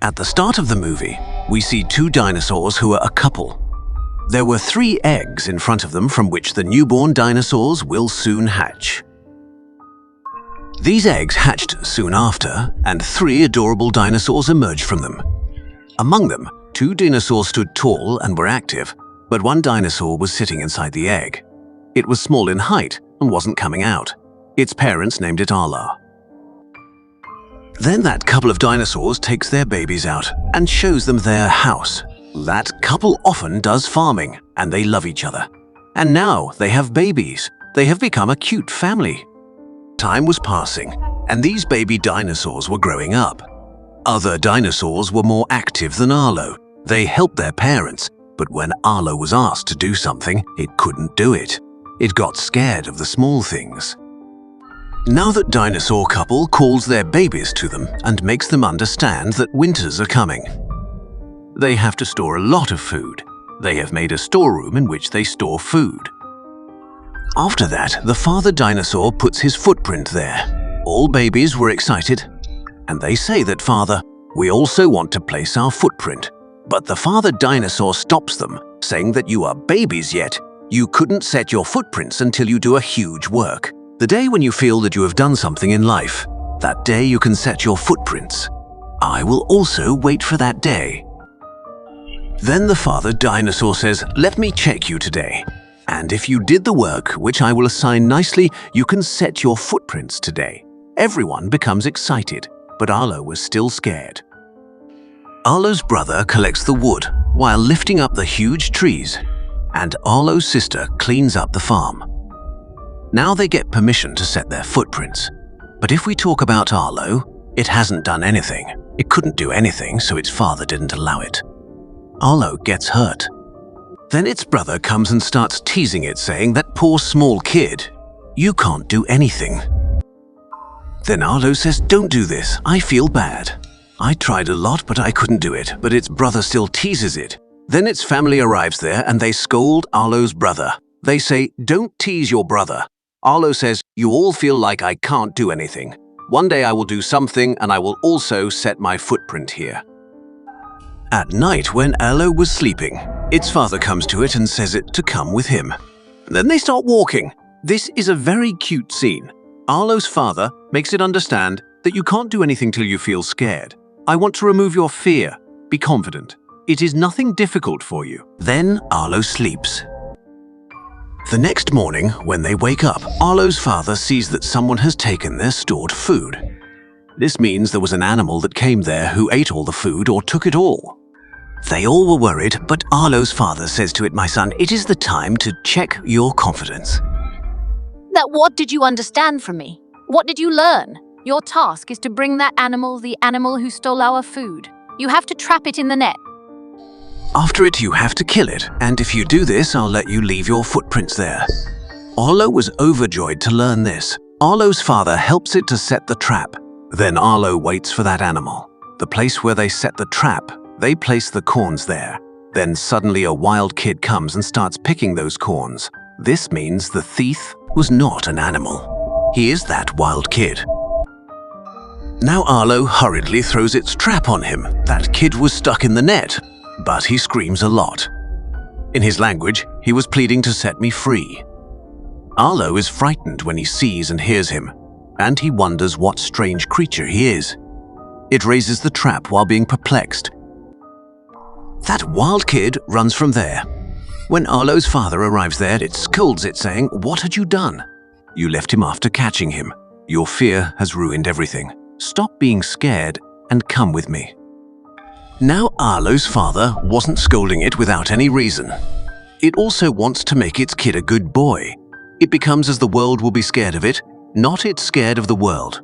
At the start of the movie, we see two dinosaurs who are a couple. There were 3 eggs in front of them from which the newborn dinosaurs will soon hatch. These eggs hatched soon after, and 3 adorable dinosaurs emerged from them. Among them, 2 dinosaurs stood tall and were active, but 1 dinosaur was sitting inside the egg. It was small in height and wasn't coming out. Its parents named it Arlo. Then that couple of dinosaurs takes their babies out and shows them their house. That couple often does farming, and they love each other. And now they have babies. They have become a cute family. Time was passing, and these baby dinosaurs were growing up. Other dinosaurs were more active than Arlo. They helped their parents, but when Arlo was asked to do something, it couldn't do it. It got scared of the small things. Now that dinosaur couple calls their babies to them and makes them understand that winters are coming. They have to store a lot of food. They have made a storeroom in which they store food. After that, the father dinosaur puts his footprint there. All babies were excited, and they say that, "Father, we also want to place our footprint." But the father dinosaur stops them, saying that you are babies yet. You couldn't set your footprints until you do a huge work. The day when you feel that you have done something in life, that day you can set your footprints. I will also wait for that day. Then the father dinosaur says, "Let me check you today. And if you did the work, which I will assign nicely, you can set your footprints today." Everyone becomes excited, but Arlo was still scared. Arlo's brother collects the wood while lifting up the huge trees, and Arlo's sister cleans up the farm. Now they get permission to set their footprints. But if we talk about Arlo, it hasn't done anything. It couldn't do anything, so its father didn't allow it. Arlo gets hurt. Then its brother comes and starts teasing it, saying, "That poor small kid, you can't do anything." Then Arlo says, "Don't do this, I feel bad. I tried a lot, but I couldn't do it," but its brother still teases it. Then its family arrives there and they scold Arlo's brother. They say, "Don't tease your brother." Arlo says, "You all feel like I can't do anything. One day I will do something and I will also set my footprint here." At night, when Arlo was sleeping, its father comes to it and says it to come with him. Then they start walking. This is a very cute scene. Arlo's father makes it understand that you can't do anything till you feel scared. I want to remove your fear. Be confident. It is nothing difficult for you. Then Arlo sleeps. The next morning, when they wake up, Arlo's father sees that someone has taken their stored food. This means there was an animal that came there who ate all the food or took it all. They all were worried, but Arlo's father says to it, "My son, it is the time to check your confidence." What did you understand from me? What did you learn? Your task is to bring that animal, the animal who stole our food. You have to trap it in the net. After it, you have to kill it, and if you do this, I'll let you leave your footprints there. Arlo was overjoyed to learn this. Arlo's father helps it to set the trap. Then Arlo waits for that animal. The place where they set the trap, they place the corns there. Then suddenly a wild kid comes and starts picking those corns. This means the thief was not an animal. He is that wild kid. Now Arlo hurriedly throws its trap on him. That kid was stuck in the net, but he screams a lot. In his language, he was pleading to set me free. Arlo is frightened when he sees and hears him, and he wonders what strange creature he is. It raises the trap while being perplexed. That wild kid runs from there. When Arlo's father arrives there, it scolds it, saying, "What had you done? You left him after catching him. Your fear has ruined everything. Stop being scared and come with me." Now Arlo's father wasn't scolding it without any reason. It also wants to make its kid a good boy. It becomes as the world will be scared of it, not it scared of the world.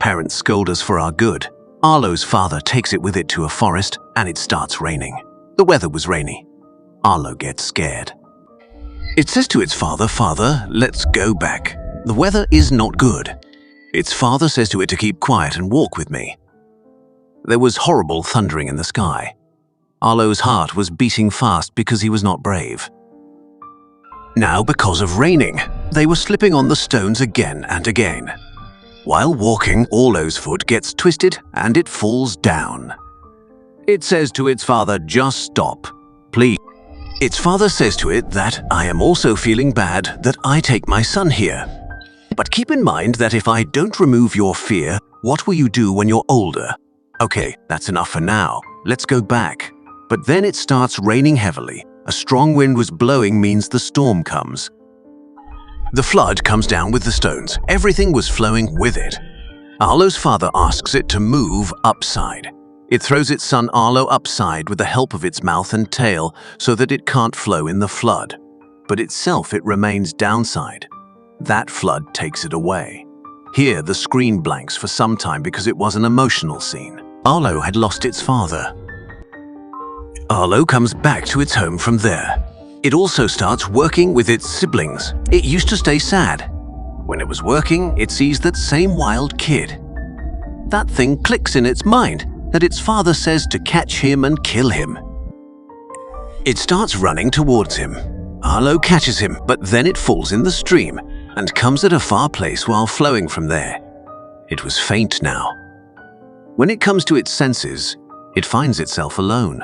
Parents scold us for our good. Arlo's father takes it with it to a forest and it starts raining. The weather was rainy. Arlo gets scared. It says to its father, "Father, let's go back. The weather is not good." Its father says to it to keep quiet and walk with me. There was horrible thundering in the sky. Arlo's heart was beating fast because he was not brave. Now, because of raining, they were slipping on the stones again and again. While walking, Arlo's foot gets twisted and it falls down. It says to its father, just stop, please. Its father says to it that I am also feeling bad that I take my son here. But keep in mind that if I don't remove your fear, what will you do when you're older? Okay, that's enough for now. Let's go back. But then it starts raining heavily. A strong wind was blowing means the storm comes. The flood comes down with the stones. Everything was flowing with it. Arlo's father asks it to move upside. It throws its son Arlo upside with the help of its mouth and tail so that it can't flow in the flood. But itself it remains downside. That flood takes it away. Here the screen blanks for some time because it was an emotional scene. Arlo had lost its father. Arlo comes back to its home from there. It also starts working with its siblings. It used to stay sad. When it was working, it sees that same wild kid. That thing clicks in its mind that its father says to catch him and kill him. It starts running towards him. Arlo catches him, but then it falls in the stream and comes at a far place while flowing from there. It was faint now. When it comes to its senses, it finds itself alone.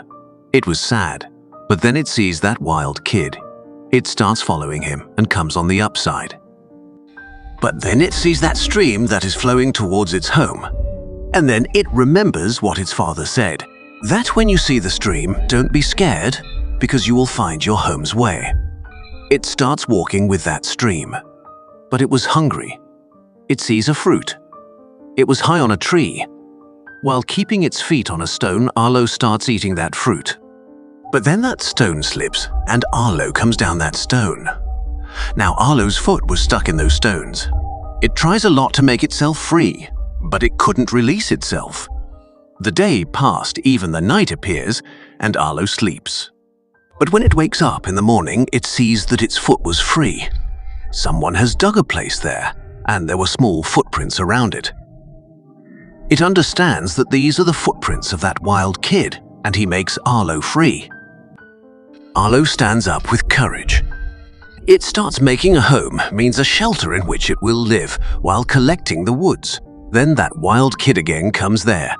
It was sad, but then it sees that wild kid. It starts following him and comes on the upside. But then it sees that stream that is flowing towards its home. And then it remembers what its father said, that when you see the stream, don't be scared, because you will find your home's way. It starts walking with that stream. But it was hungry. It sees a fruit. It was high on a tree. While keeping its feet on a stone, Arlo starts eating that fruit. But then that stone slips, and Arlo comes down that stone. Now Arlo's foot was stuck in those stones. It tries a lot to make itself free, but it couldn't release itself. The day passed, even the night appears, and Arlo sleeps. But when it wakes up in the morning, it sees that its foot was free. Someone has dug a place there, and there were small footprints around it. It understands that these are the footprints of that wild kid, and he makes Arlo free. Arlo stands up with courage. It starts making a home, means a shelter in which it will live, while collecting the woods. Then that wild kid again comes there.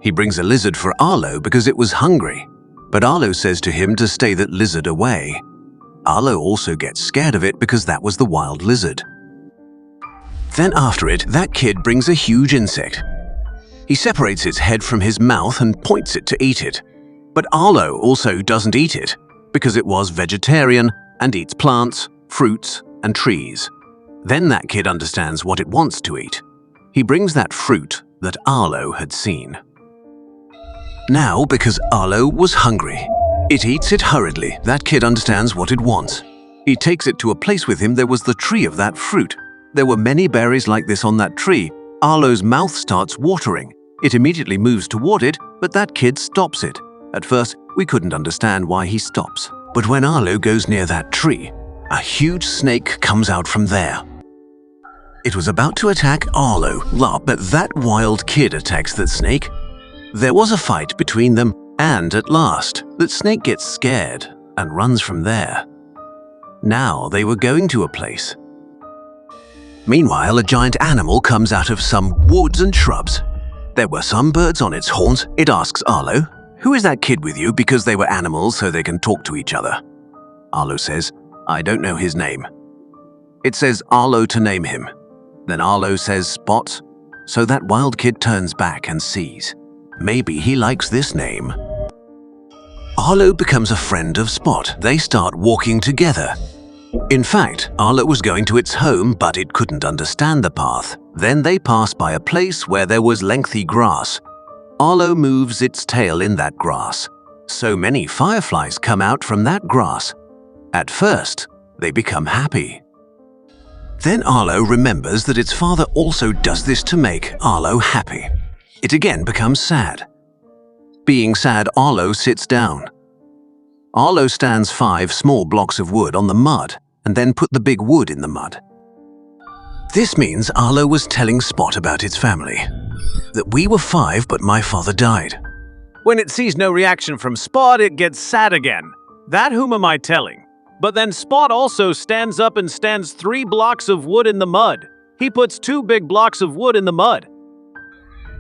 He brings a lizard for Arlo because it was hungry, but Arlo says to him to stay that lizard away. Arlo also gets scared of it because that was the wild lizard. Then after it, that kid brings a huge insect. He separates its head from his mouth and points it to eat it. But Arlo also doesn't eat it because it was vegetarian and eats plants, fruits, and trees. Then that kid understands what it wants to eat. He brings that fruit that Arlo had seen. Now, because Arlo was hungry, it eats it hurriedly. That kid understands what it wants. He takes it to a place with him. There was the tree of that fruit. There were many berries like this on that tree. Arlo's mouth starts watering. It immediately moves toward it, but that kid stops it. At first, we couldn't understand why he stops. But when Arlo goes near that tree, a huge snake comes out from there. It was about to attack Arlo, but that wild kid attacks that snake. There was a fight between them, and at last, that snake gets scared and runs from there. Now they were going to a place. Meanwhile, a giant animal comes out of some woods and shrubs. There were some birds on its horns. It asks Arlo, "Who is that kid with you?" because they were animals so they can talk to each other. Arlo says, "I don't know his name." It says Arlo to name him. Then Arlo says Spot, so that wild kid turns back and sees. Maybe he likes this name. Arlo becomes a friend of Spot. They start walking together. In fact, Arlo was going to its home, but it couldn't understand the path. Then they pass by a place where there was lengthy grass. Arlo moves its tail in that grass. So many fireflies come out from that grass. At first, they become happy. Then Arlo remembers that its father also does this to make Arlo happy. It again becomes sad. Being sad, Arlo sits down. Arlo stands 5 small blocks of wood on the mud and then put the big wood in the mud. This means Arlo was telling Spot about its family. That we were 5, but my father died. When it sees no reaction from Spot, it gets sad again. That whom am I telling? But then Spot also stands up and stands 3 blocks of wood in the mud. He puts 2 big blocks of wood in the mud.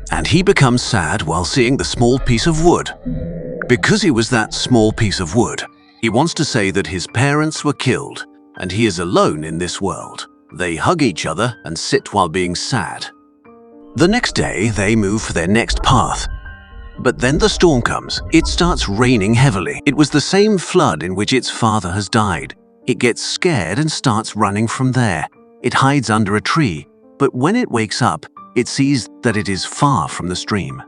And he becomes sad while seeing the small piece of wood. Because he was that small piece of wood, he wants to say that his parents were killed and he is alone in this world. They hug each other and sit while being sad. The next day, they move for their next path. But then the storm comes. It starts raining heavily. It was the same flood in which its father has died. It gets scared and starts running from there. It hides under a tree, but when it wakes up, it sees that it is far from the stream.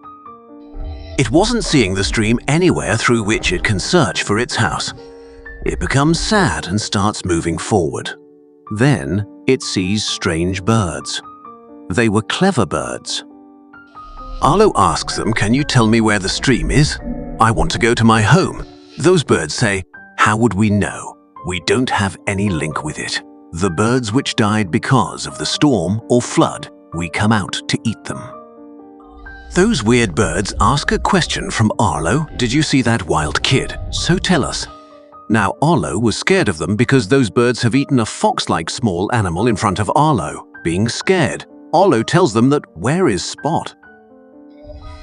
It wasn't seeing the stream anywhere through which it can search for its house. It becomes sad and starts moving forward. Then it sees strange birds. They were clever birds. Arlo asks them, "Can you tell me where the stream is? I want to go to my home." Those birds say, "How would we know? We don't have any link with it. The birds which died because of the storm or flood, we come out to eat them." Those weird birds ask a question from Arlo. "Did you see that wild kid? So tell us." Now Arlo was scared of them because those birds have eaten a fox-like small animal in front of Arlo. Being scared, Arlo tells them that where is Spot?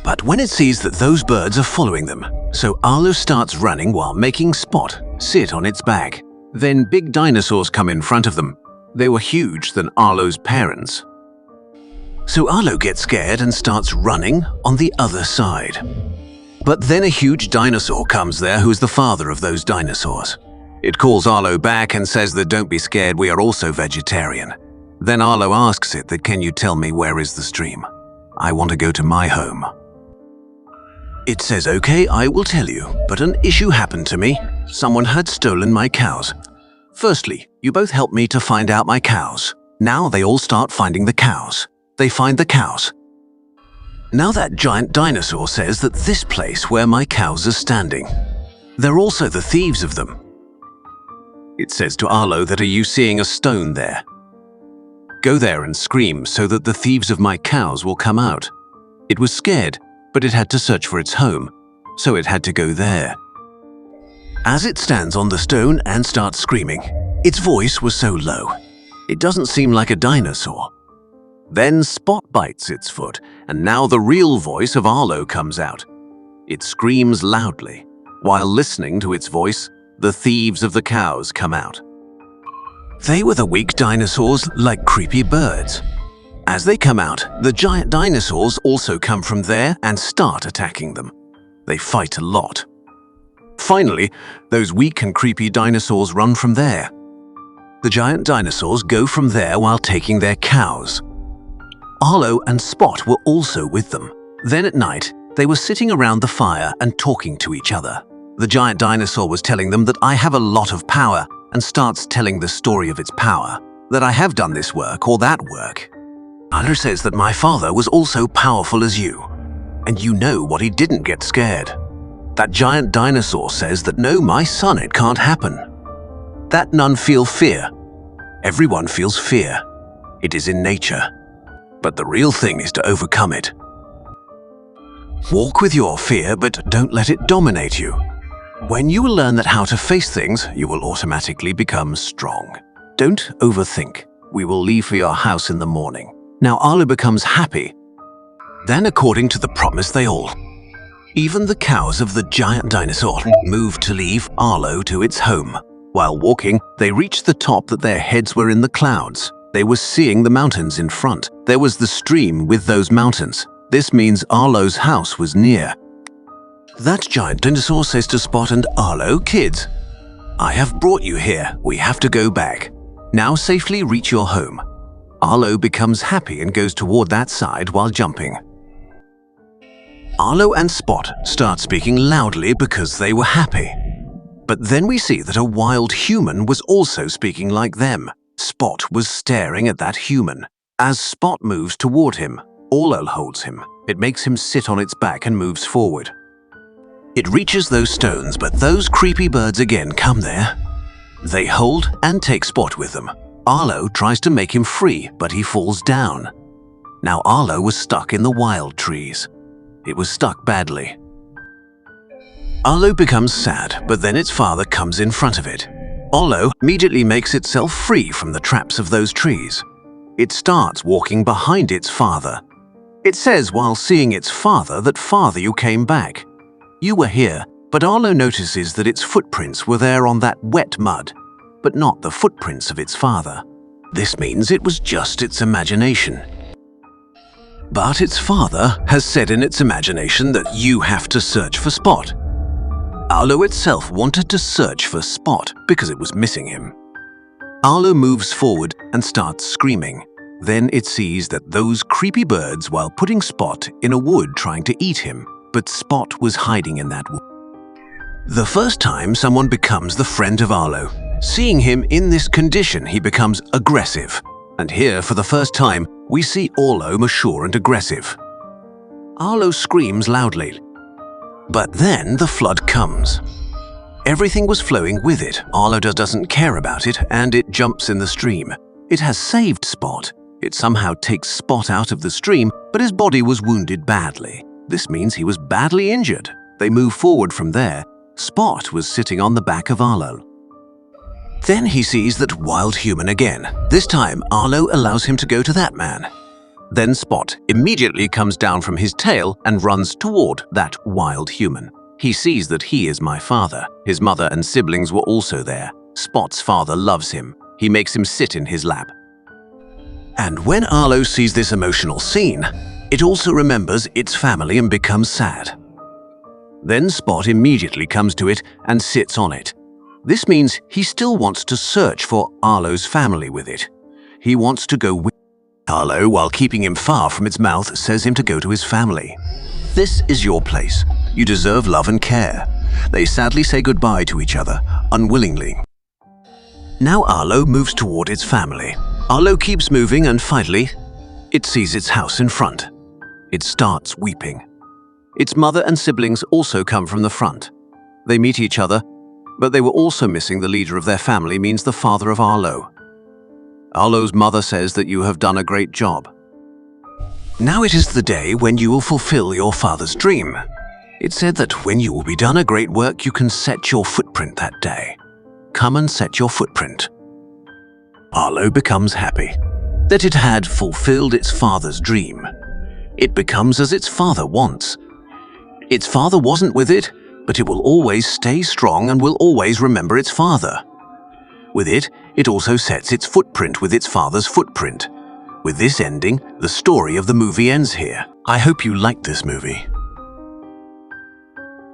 But when it sees that those birds are following them, so Arlo starts running while making Spot sit on its back. Then big dinosaurs come in front of them. They were huge than Arlo's parents. So Arlo gets scared and starts running on the other side. But then a huge dinosaur comes there who's the father of those dinosaurs. It calls Arlo back and says that don't be scared, we are also vegetarian. Then Arlo asks it that can you tell me where is the stream? I want to go to my home. It says, "Okay, I will tell you, but an issue happened to me. Someone had stolen my cows. Firstly, you both helped me to find out my cows. Now they all start finding the cows. They find the cows. Now that giant dinosaur says that this place where my cows are standing. They're also the thieves of them." It says to Arlo that are you seeing a stone there? Go there and scream so that the thieves of my cows will come out. It was scared, but it had to search for its home, so it had to go there. As it stands on the stone and starts screaming, its voice was so low. It doesn't seem like a dinosaur. Then Spot bites its foot, and now the real voice of Arlo comes out. It screams loudly. While listening to its voice, the thieves of the cows come out. They were the weak dinosaurs like creepy birds. As they come out, the giant dinosaurs also come from there and start attacking them. They fight a lot. Finally, those weak and creepy dinosaurs run from there. The giant dinosaurs go from there while taking their cows. Arlo and Spot were also with them. Then at night, they were sitting around the fire and talking to each other. The giant dinosaur was telling them that I have a lot of power and starts telling the story of its power, that I have done this work or that work. Arlo says that my father was also powerful as you, and you know what he didn't get scared. That giant dinosaur says that no, my son, it can't happen. That none feel fear. Everyone feels fear. It is in nature. But the real thing is to overcome it. Walk with your fear, but don't let it dominate you. When you will learn that how to face things, you will automatically become strong. Don't overthink. We will leave for your house in the morning. Now Arlo becomes happy. Then, according to the promise, they all, even the cows of the giant dinosaur, moved to leave Arlo to its home. While walking, they reached the top that their heads were in the clouds. They were seeing the mountains in front. There was the stream with those mountains. This means Arlo's house was near. That giant dinosaur says to Spot and Arlo, "Kids, I have brought you here. We have to go back. Now safely reach your home." Arlo becomes happy and goes toward that side while jumping. Arlo and Spot start speaking loudly because they were happy. But then we see that a wild human was also speaking like them. Spot was staring at that human. As Spot moves toward him, Arlo holds him. It makes him sit on its back and moves forward. It reaches those stones, but those creepy birds again come there. They hold and take Spot with them. Arlo tries to make him free, but he falls down. Now Arlo was stuck in the wild trees. It was stuck badly. Arlo becomes sad, but then its father comes in front of it. Arlo immediately makes itself free from the traps of those trees. It starts walking behind its father. It says while seeing its father that "Father, you came back. You were here," but Arlo notices that its footprints were there on that wet mud, but not the footprints of its father. This means it was just its imagination. But its father has said in its imagination that you have to search for Spot. Arlo itself wanted to search for Spot because it was missing him. Arlo moves forward and starts screaming. Then it sees that those creepy birds while putting Spot in a wood trying to eat him, but Spot was hiding in that wood. The first time someone becomes the friend of Arlo, seeing him in this condition, he becomes aggressive. And here, for the first time, we see Arlo mature and aggressive. Arlo screams loudly. But then the flood comes. Everything was flowing with it. Arlo doesn't care about it, and it jumps in the stream. It has saved Spot. It somehow takes Spot out of the stream, but his body was wounded badly. This means he was badly injured. They move forward from there. Spot was sitting on the back of Arlo. Then he sees that wild human again. This time, Arlo allows him to go to that man. Then Spot immediately comes down from his tail and runs toward that wild human. He sees that he is my father. His mother and siblings were also there. Spot's father loves him. He makes him sit in his lap. And when Arlo sees this emotional scene, it also remembers its family and becomes sad. Then Spot immediately comes to it and sits on it. This means he still wants to search for Arlo's family with it. He wants to go with Arlo while keeping him far from its mouth, says him to go to his family. This is your place. You deserve love and care. They sadly say goodbye to each other, unwillingly. Now Arlo moves toward its family. Arlo keeps moving and finally, it sees its house in front. It starts weeping. Its mother and siblings also come from the front. They meet each other, but they were also missing the leader of their family, means the father of Arlo. Arlo's mother says that you have done a great job. Now it is the day when you will fulfill your father's dream. It said that when you will be done a great work, you can set your footprint that day. Come and set your footprint. Arlo becomes happy that it had fulfilled its father's dream. It becomes as its father wants. Its father wasn't with it, but it will always stay strong and will always remember its father. With it, it also sets its footprint with its father's footprint. With this ending, the story of the movie ends here. I hope you liked this movie.